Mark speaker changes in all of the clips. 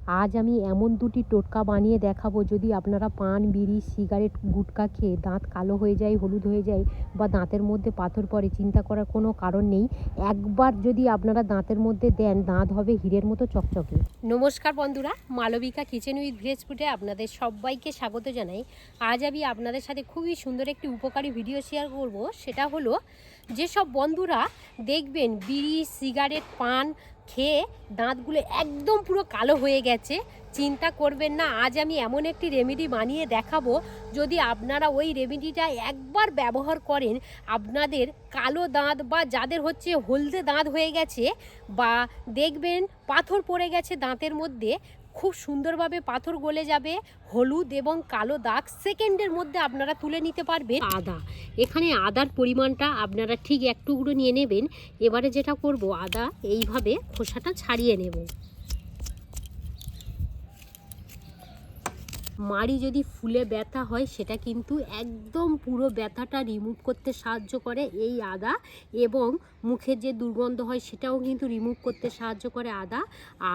Speaker 1: আজ আমি এমন দুটি টোটকা বানিয়ে দেখাবো, যদি আপনারা পান, বিড়ি, সিগারেট, গুটখা খেয়ে দাঁত কালো হয়ে যায়, হলুদ হয়ে যায় বা দাঁতের মধ্যে পাথর পড়ে, চিন্তা করার কোনো কারণ নেই। একবার যদি আপনারা দাঁতের মধ্যে দেন, দাঁত হবে হীরের মতো চকচকে। নমস্কার বন্ধুরা, মালবিকা কিচেন উইথ ভেজ ফুডে আপনাদের সবাইকে স্বাগত জানাই। আজ আমি আপনাদের সাথে খুবই সুন্দর একটি উপকারী ভিডিও শেয়ার করব। সেটা হলো, যেসব বন্ধুরা দেখবেন বিড়ি, সিগারেট, পান খেয়ে দাঁতগুলো একদম পুরো কালো হয়ে গেছে, চিন্তা করবেন না। আজ আমি এমন একটি রেমেডি বানিয়ে দেখাবো, যদি আপনারা ওই রেমেডিটা একবার ব্যবহার করেন, আপনাদের কালো দাঁত বা যাদের হচ্ছে হলদে দাঁত হয়ে গেছে বা দেখবেন পাথর পড়ে গেছে দাঁতের মধ্যে, খুব সুন্দরভাবে পাথর গলে যাবে। হলুদ এবং কালো দাগ সেকেন্ডের মধ্যে আপনারা তুলে নিতে পারবেন। আদা, এখানে আদার পরিমাণটা আপনারা ঠিক এক টুকরো নিয়ে নেবেন। এবারে যেটা করব, আদা এইভাবে খোসাটা ছাড়িয়ে নেব। মাড়ি যদি ফুলে ব্যথা হয়, সেটা কিন্তু একদম পুরো ব্যথাটা রিমুভ করতে সাহায্য করে এই আদা, এবং মুখের যে দুর্গন্ধ হয় সেটাও কিন্তু রিমুভ করতে সাহায্য করে আদা,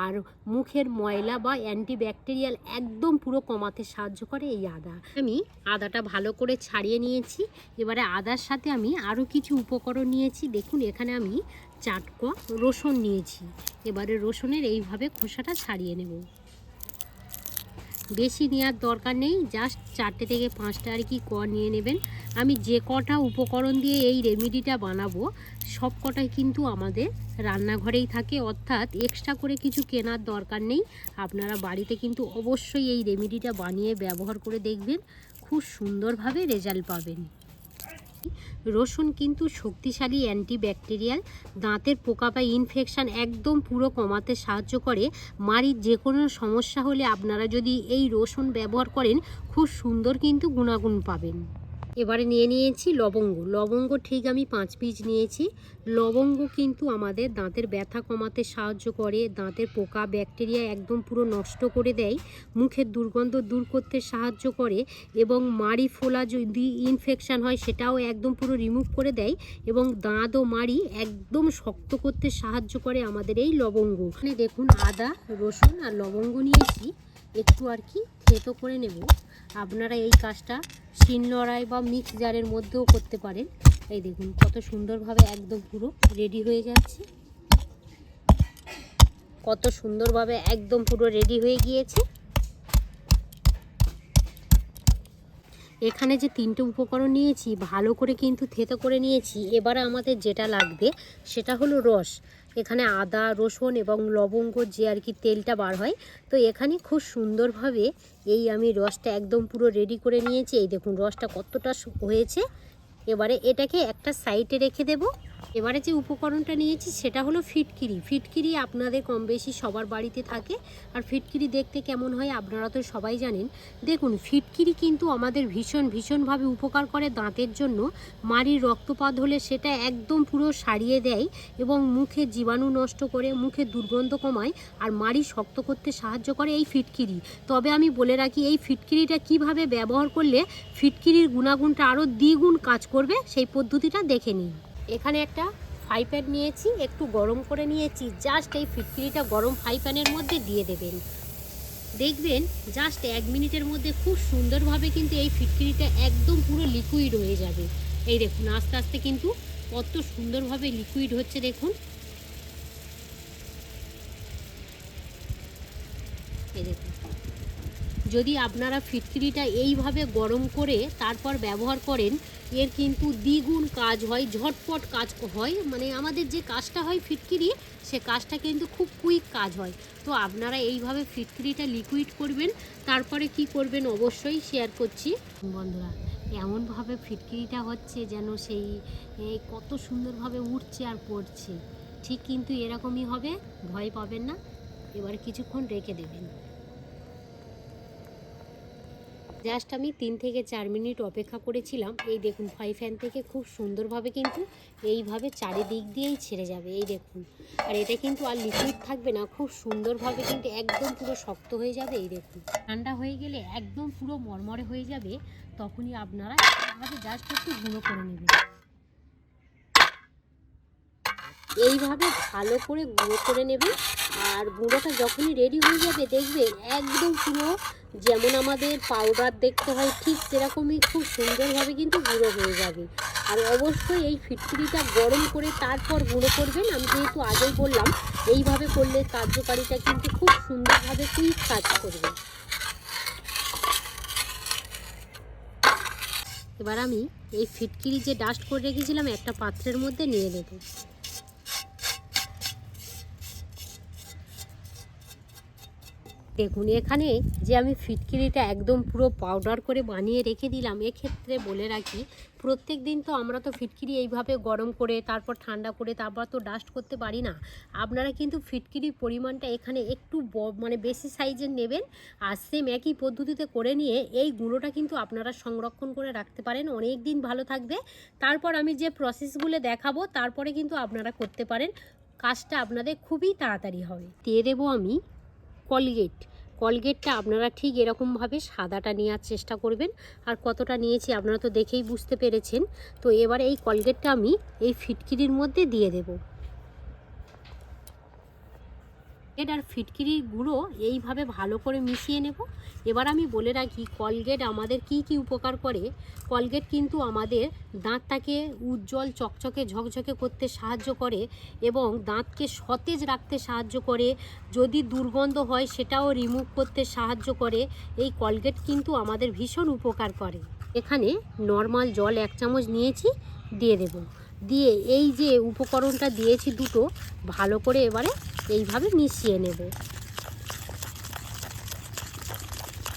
Speaker 1: আর মুখের ময়লা বা অ্যান্টিব্যাকটেরিয়াল একদম পুরো কমাতে সাহায্য করে এই আদা। আমি আদাটা ভালো করে ছাড়িয়ে নিয়েছি। এবারে আদার সাথে আমি আরও কিছু উপকরণ নিয়েছি। দেখুন, এখানে আমি 4 কোয়া রসুন নিয়েছি। এবারে রসুনের এইভাবে খোসাটা ছাড়িয়ে নেব। বেশি নেওয়ার দরকার নেই, জাস্ট 4টে থেকে 5টা আর কি কোয়া নিয়ে নেবেন। আমি যে কটা উপকরণ দিয়ে এই রেমেডিটা বানাবো, সব কটাই কিন্তু আমাদের রান্নাঘরেই থাকে, অর্থাৎ এক্সট্রা করে কিছু কেনার দরকার নেই। আপনারা বাড়িতে কিন্তু অবশ্যই এই রেমেডিটা বানিয়ে ব্যবহার করে দেখবেন, খুব সুন্দরভাবে রেজাল্ট পাবেন। রসুন কিন্তু শক্তিশালী অ্যান্টিব্যাকটেরিয়াল, দাঁতের পোকা বা ইনফেকশান একদম পুরো কমাতে সাহায্য করে। মাড়ির যে কোনো সমস্যা হলে আপনারা যদি এই রসুন ব্যবহার করেন, খুব সুন্দর কিন্তু গুণাগুণ পাবেন। এবারে নিয়ে নিয়েছি লবঙ্গ। লবঙ্গ ঠিক আমি 5 পিস নিয়েছি। লবঙ্গ কিন্তু আমাদের দাঁতের ব্যথা কমাতে সাহায্য করে, দাঁতের পোকা ব্যাকটেরিয়া একদম পুরো নষ্ট করে দেয়, মুখের দুর্গন্ধ দূর করতে সাহায্য করে, এবং মাড়ি ফোলা যদি ইনফেকশান হয় সেটাও একদম পুরো রিমুভ করে দেয়, এবং দাঁত ও মাড়ি একদম শক্ত করতে সাহায্য করে আমাদের এই লবঙ্গ। এখানে দেখুন, আদা, রসুন আর লবঙ্গ নিয়েছি, একটু আর কি থেতো করে নেব। আপনারা এই কাজটা শিলনোড়ায় বা মিক্স জারের মধ্যেও করতে পারেন। এই দেখুন কত সুন্দরভাবে একদম পুরো রেডি হয়ে যাচ্ছে, কত সুন্দরভাবে একদম পুরো রেডি হয়ে গিয়েছে। এখানে যে 3টে উপকরণ নিয়েছি, ভালো করে কিন্তু থেতো করে নিয়েছি। এবারে আমাদের যেটা লাগবে সেটা হলো রস। এখানে আদা, রসুন এবং লবঙ্গ যে আর কি তেলটা বার হয়, তো এখানে খুব সুন্দরভাবে এই আমি রসটা একদম পুরো রেডি করে নিয়েছি। এই দেখুন রসটা কতটা হয়েছে। এবারে এটাকে একটা সাইডে রেখে দেব। এবারে যে উপকরণটা নিয়েছি সেটা হলো ফিটকিরি। ফিটকিরি আপনাদের কম বেশি সবার বাড়িতে থাকে, আর ফিটকিরি দেখতে কেমন হয় আপনারা তো সবাই জানেন। দেখুন, ফিটকিরি কিন্তু আমাদের ভীষণভাবে উপকার করে দাঁতের জন্য। মাড়ির রক্তপাত হলে সেটা একদম পুরো সারিয়ে দেয়, এবং মুখে জীবাণু নষ্ট করে, মুখে দুর্গন্ধ কমায়, আর মাড়ি শক্ত করতে সাহায্য করে এই ফিটকিরি। তবে আমি বলে রাখি, এই ফিটকিরিটা কিভাবে ব্যবহার করলে ফিটকিরির গুণাগুণটা আরও দ্বিগুণ কাজ করবে, সেই পদ্ধতিটা দেখে নিন। এখানে একটা ফ্রাই প্যান নিয়েছি, একটু গরম করে নিয়েছি। জাস্ট এই ফিটকিরিটা গরম ফ্রাই প্যানের মধ্যে দিয়ে দেবেন। দেখবেন জাস্ট 1 মিনিটের মধ্যে খুব সুন্দরভাবে কিন্তু এই ফিটকিরিটা একদম পুরো লিকুইড হয়ে যাবে। এই দেখুন আস্তে আস্তে কিন্তু কত সুন্দরভাবে লিকুইড হচ্ছে, দেখুন। এই দেখুন, যদি আপনারা ফিটকিরিটা এইভাবে গরম করে তারপর ব্যবহার করেন, এর কিন্তু দ্বিগুণ কাজ হয়, ঝটপট কাজ হয়। মানে আমাদের যে কাজটা হয় ফিটকিরি, সে কাজটা কিন্তু খুব কুইক কাজ হয়। তো আপনারা এইভাবে ফিটকিরিটা লিকুইড করবেন, তারপরে কি করবেন অবশ্যই শেয়ার করছি। বন্ধুরা, এমনভাবে ফিটকিরিটা হচ্ছে যেন সেই কত সুন্দরভাবে উঠছে আর পড়ছে, ঠিক কিন্তু এরকমই হবে, ভয় পাবেন না। এবার কিছুক্ষণ রেখে দেবেন। জাস্ট আমি 3 থেকে 4 মিনিট অপেক্ষা করেছিলাম। এই দেখুন, ফ্রাই প্যান থেকে খুব সুন্দরভাবে কিন্তু এইভাবে চারিদিক দিয়েই ছেড়ে যাবে। এই দেখুন, আর এটা কিন্তু আর লিকুইড থাকবে না, খুব সুন্দরভাবে কিন্তু একদম পুরো শক্ত হয়ে যাবে। এই দেখুন, ঠান্ডা হয়ে গেলে একদম পুরো মরমরে হয়ে যাবে, তখনই আপনারা এইভাবে জাস্ট একটু গুঁড়ো করে নেবেন। এইভাবে ভালো করে গুঁড়ো করে নেবেন। আর গুঁড়োটা যখনই রেডি হয়ে যাবে দেখবেন একদম পুরো যেমন আমাদের পাউডার দেখতে হয় ঠিক সেরকমই খুব সুন্দরভাবে কিন্তু গুঁড়ো হয়ে যাবে। আর অবশ্যই এই ফিটকিরিটা গরম করে তারপর গুঁড়ো করবেন। আমি যেহেতু আগেই বললাম এইভাবে করলে কার্যকারিতা কিন্তু খুব সুন্দরভাবে কুইক কাজ করবে। এবার আমি এই ফিটকিরি যে ডাস্ট করে রেখেছিলাম একটা পাত্রের মধ্যে নিয়ে নেব। দেখুন এখানে যে আমি ফিটকিরিটা একদম পুরো পাউডার করে বানিয়ে রেখে দিলাম। এক্ষেত্রে বলে রাখি প্রত্যেক দিন তো আমরা তো ফিটকিরি এইভাবে গরম করে তারপর ঠান্ডা করে তারপর তো ডাস্ট করতে পারি না। আপনারা কিন্তু ফিটকিরির পরিমাণটা এখানে একটু মানে বেশি সাইজের নেবেন। আর সেম একই পদ্ধতিতে করে নিয়ে এই গুঁড়োটা কিন্তু আপনারা সংরক্ষণ করে রাখতে পারেন, অনেক দিন ভালো থাকবে। তারপর আমি যে প্রসেসগুলো দেখাবো তারপরে কিন্তু আপনারা করতে পারেন, কাজটা আপনাদের খুবই তাড়াতাড়ি হবে। দিয়ে দেবো আমি কলগেটটা আপনারা ঠিক এরকমভাবে সাদাটা নেওয়ার চেষ্টা করবেন। আর কতটা নিয়েছি আপনারা তো দেখেই বুঝতে পেরেছেন। তো এবারে এই কলগেটটা আমি এই ফিটকিরির মধ্যে দিয়ে দেব। আর ফিটকিরির গুঁড়ো এইভাবে ভালো করে মিশিয়ে নেব। এবার আমি বলে রাখি কলগেট আমাদের কি কি উপকার করে। কলগেট কিন্তু আমাদের দাঁতটাকে উজ্জ্বল চকচকে ঝকঝকে করতে সাহায্য করে এবং দাঁতকে সতেজ রাখতে সাহায্য করে। যদি দুর্গন্ধ হয় সেটাও রিমুভ করতে সাহায্য করে। এই কলগেট কিন্তু আমাদের ভীষণ উপকার করে। এখানে নর্মাল জল 1 চামচ নিয়েছি, দিয়ে দেব। দিয়ে এই যে উপকরণটা দিয়েছি দুটো ভালো করে এবারে এইভাবে মিশিয়ে নেব।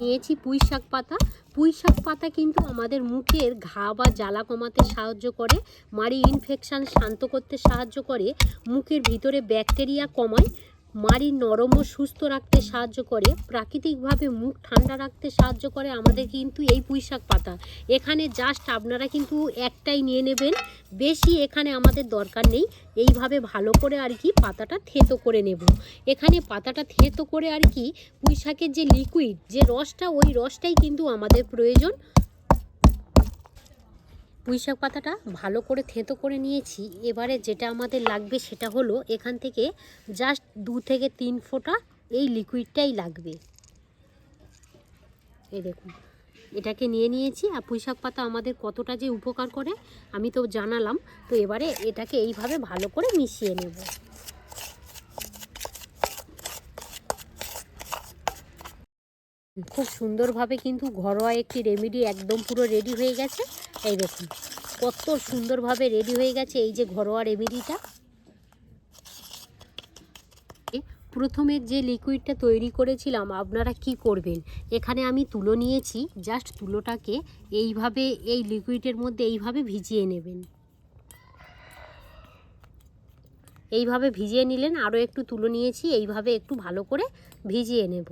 Speaker 1: নিয়েছি পুঁই শাক পাতা। পুঁই শাক পাতা কিন্তু আমাদের মুখের ঘা বা জ্বালা কমাতে সাহায্য করে, মাড়ি ইনফেকশান শান্ত করতে সাহায্য করে, মুখের ভিতরে ব্যাকটেরিয়া কমায়, মাড়ি নরম ও সুস্থ রাখতে সাহায্য করে, প্রাকৃতিকভাবে মুখ ঠান্ডা রাখতে সাহায্য করে আমাদের কিন্তু এই পুঁই শাক পাতা। এখানে জাস্ট আপনারা কিন্তু একটাই নিয়ে নেবেন, বেশি এখানে আমাদের দরকার নেই। এইভাবে ভালো করে আর কি পাতাটা থেঁতো করে নেব। এখানে পাতাটা থেঁতো করে আর কি পুঁই শাকের যে লিকুইড যে রসটা ওই রসটাই কিন্তু আমাদের প্রয়োজন। পুঁই শাক পাতাটা ভালো করে থেঁতো করে নিয়েছি। এবারে যেটা আমাদের লাগবে সেটা হলো এখান থেকে জাস্ট 2 থেকে 3 ফোঁটা এই লিকুইডটাই লাগবে। এই দেখুন এটাকে নিয়ে নিয়েছি। আর পুঁই শাক পাতা আমাদের কতটা যে উপকার করে আমি তো জানালাম। তো এবারে এটাকে এইভাবে ভালো করে মিশিয়ে নেব। খুব সুন্দরভাবে কিন্তু ঘরোয়া একটি রেমেডি একদম পুরো রেডি হয়ে গেছে। এই দেখুন কত সুন্দরভাবে রেডি হয়ে গেছে এই যে ঘরোয়া রেমেডিটা। প্রথমে যে লিকুইডটা তৈরি করেছিলাম আপনারা কি করবেন, এখানে আমি তুলো নিয়েছি, জাস্ট তুলোটাকে এইভাবে এই লিকুইডের মধ্যে এইভাবে ভিজিয়ে নেবেন। এইভাবে ভিজিয়ে নিলেন। আরও একটু তুলো নিয়েছি, এইভাবে একটু ভালো করে ভিজিয়ে নেব।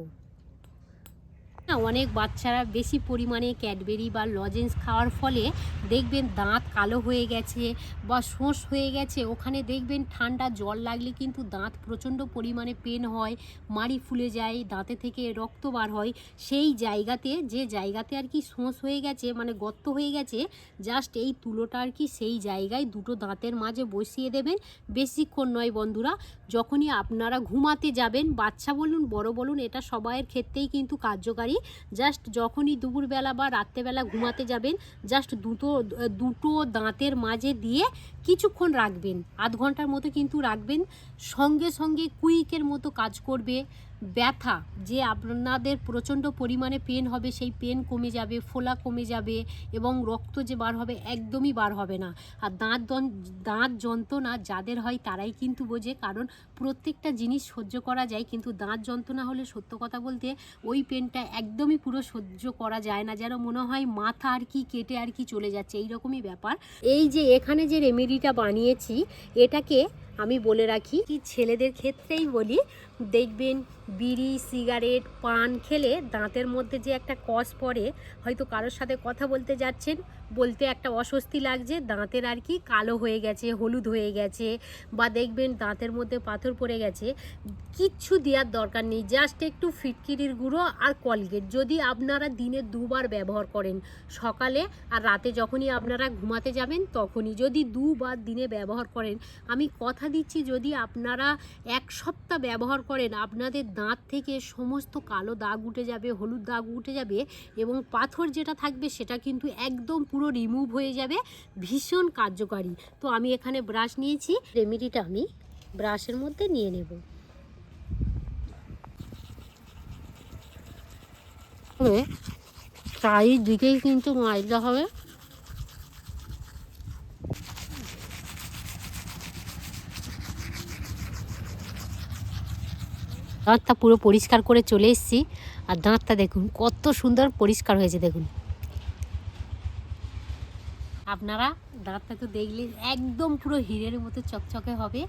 Speaker 1: অনেক বাচ্চারা বেশি পরিমাণে ক্যাডবেরি বা লজেন্স খাওয়ার ফলে দেখবেন দাঁত কালো হয়ে গেছে বা শোঁস হয়ে গেছে। ওখানে দেখবেন ঠান্ডা জল লাগলে কিন্তু দাঁত প্রচণ্ড পরিমাণে পেন হয়, মাড়ি ফুলে যায়, দাঁতে থেকে রক্ত বার হয়। সেই জায়গাতে যে জায়গাতে আর কি শোঁস হয়ে গেছে মানে গর্ত হয়ে গেছে, জাস্ট এই তুলোটা আর কি সেই জায়গায় দুটো দাঁতের মাঝে বসিয়ে দেবেন। বেশিক্ষণ নয় বন্ধুরা, যখনই আপনারা ঘুমাতে যাবেন, বাচ্চা বলুন বড় বলুন, এটা সবাইয়ের ক্ষেত্রেই কিন্তু কার্যকারী। জাস্ট যখনই দুপুরবেলা বা রাত্রেবেলা ঘুমাতে যাবেন, জাস্ট দুটো দাঁতের মাঝে দিয়ে কিছুক্ষণ রাখবেন, আধ ঘন্টার মতো কিন্তু রাখবেন। সঙ্গে সঙ্গে কুইকের মতো কাজ করবে। ব্যথা যে আপনাদের প্রচণ্ড পরিমাণে পেন হবে সেই পেন কমে যাবে, ফোলা কমে যাবে এবং রক্ত যে বার হবে একদমই বার হবে না। আর দাঁত যন্ত্রণা যাদের হয় তারাই কিন্তু বোঝে, কারণ প্রত্যেকটা জিনিস সহ্য করা যায়, কিন্তু দাঁত যন্ত্রণা হলে সত্য কথা বলতে ওই পেনটা একদমই পুরো সহ্য করা যায় না, যেন মনে হয় মাথা আর কি কেটে আর কি চলে যাচ্ছে, এইরকমই ব্যাপার। এই যে এখানে যে রেমেডিটা বানিয়েছি এটাকে আমি বলে রাখি কি ছেলেদের ক্ষেত্রেই বলি, দেখবেন বিড়ি সিগারেট পান খেলে দাঁতের মধ্যে যে একটা কষ পড়ে, হয়তো কারোর সাথে কথা বলতে যাচ্ছেন বলতে একটা অস্বস্তি লাগছে, দাঁতের আর কি কালো হয়ে গেছে, হলুদ হয়ে গেছে, বা দেখবেন দাঁতের মধ্যে পাথর পড়ে গেছে, কিচ্ছু দেওয়ার দরকার নেই। জাস্ট একটু ফিটকিরির গুঁড়ো আর কলগেট যদি আপনারা দিনে 2বার ব্যবহার করেন, সকালে আর রাতে যখনই আপনারা ঘুমাতে যাবেন তখনই যদি 2বার দিনে ব্যবহার করেন, আমি কথা দিচ্ছি যদি আপনারা 1 সপ্তাহ ব্যবহার করেন, আপনাদের দাঁত থেকে সমস্ত কালো দাগ উঠে যাবে, হলুদ দাগ উঠে যাবে, এবং পাথর যেটা থাকবে সেটা কিন্তু একদম পুরো রিমুভ হয়ে যাবে। ভীষণ কার্যকারী। তো আমি এখানে ব্রাশ নিয়েছি, রেমেডিটা আমি ব্রাশের মধ্যে নিয়ে নেব। চারিদিকেই কিন্তু মাজতে হবে। দাঁতটা পুরো পরিষ্কার করে চলে এসেছি, আর দাঁতটা দেখুন কত সুন্দর পরিষ্কার হয়েছে। দেখুন আপনারা দাঁতটা তো দেখলে একদম পুরো হীরের মতো চকচকে হবে।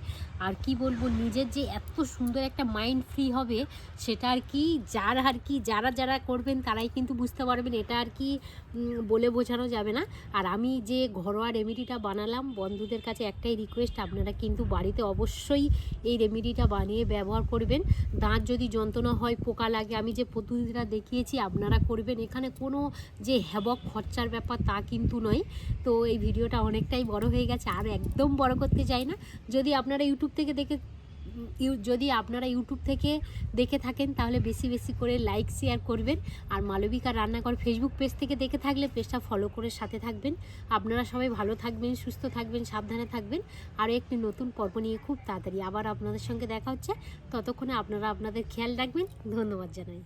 Speaker 1: আর কি বলবো, নিজের যে এত সুন্দর একটা মাইন্ড ফ্রি হবে সেটা আর কি যারা করবেন তারাই কিন্তু বুঝতে পারবেন। এটা আর কি বলে বোঝানো যাবে না। আর আমি যে ঘরোয়া রেমেডিটা বানালাম, বন্ধুদের কাছে একটাই রিকোয়েস্ট, আপনারা কিন্তু বাড়িতে অবশ্যই এই রেমেডিটা বানিয়ে ব্যবহার করবেন। দাঁত যদি যন্ত্রণা হয়, পোকা লাগে, আমি যে পদ্ধতিটা দেখিয়েছি আপনারা করবেন। এখানে কোনো যে হ্যাবক খরচার ব্যাপার তা কিন্তু নয়। তো এই ভিডিওটা অনেকটাই বড় হয়ে গেছে, আর একদম বড় করতে চাই না। যদি আপনারা ইউটিউব থেকে দেখে থাকেন তাহলে বেশি বেশি করে লাইক শেয়ার করবেন। আর মালবিকা রান্নাঘর ফেসবুক পেজ থেকে দেখে থাকলে পেজটা ফলো করে সাথে থাকবেন। আপনারা সবাই ভালো থাকবেন, সুস্থ থাকবেন, সাবধানে থাকবেন। আর একটি নতুন পর্ব নিয়ে খুব তাড়াতাড়ি আবার আপনাদের সঙ্গে দেখা হচ্ছে। ততক্ষণে আপনারা আপনাদের খেয়াল রাখবেন। ধন্যবাদ জানাই।